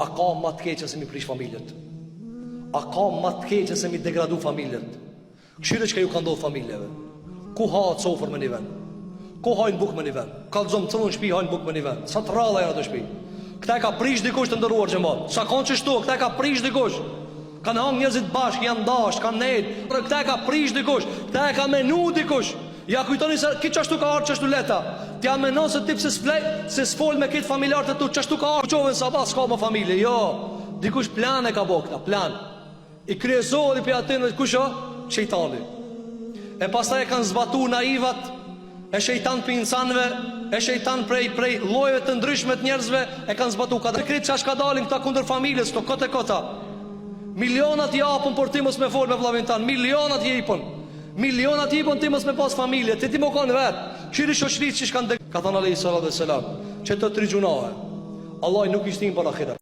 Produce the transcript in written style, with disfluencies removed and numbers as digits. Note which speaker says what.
Speaker 1: A ka ma të keqe se mi prish familjet? A ka ma të keqe se mi degradu familjet? Këshire që ka ju ka ndodhë familjeve? Ku haët sofër me një vend? Ku hajnë buk me një vend? Ka të zomë të cëllën shpi hajnë buk me një vend? Sa të ralla janë atë shpi? Këta e ka prish dikush të ndëruar që mba. Sa kanë që shtu, këta e ka prish dikush. Kanë hangë njëzit bashkë, janë dash, kanë nejtë. Këta e ka prish dikush, këta e ka menu dikush. Ja kujtoni se ki qashtu ka arë qashtu leta. T'ja menon se tip se s'flej, se s'fol me kitë familjarët e tu. Qashtu ka arë qoven sa ba, s'ka më familje. Jo, dikush plan e ka bo këta, plan. I kryezohë i për atinë, kusho? Shejtani. E pastaj e kanë zbatu naivat, e shejtan për insanve, e shejtan prej llojeve të ndryshme të njerëzve, e kanë zbatu ka dhe kritë qash ka dalin këta kundër familjes, këto kote kota. Milionat japën për ti mos me fol me vllavin tan, milionat jepën. Milionat jepën ti mos me pas familje, ti më kanë vet. Qyri shoqërisë që kanë ka thënë Ali sallallahu alaihi wasallam, që të tri gjunahe. Allah nuk i shtin për ahiret.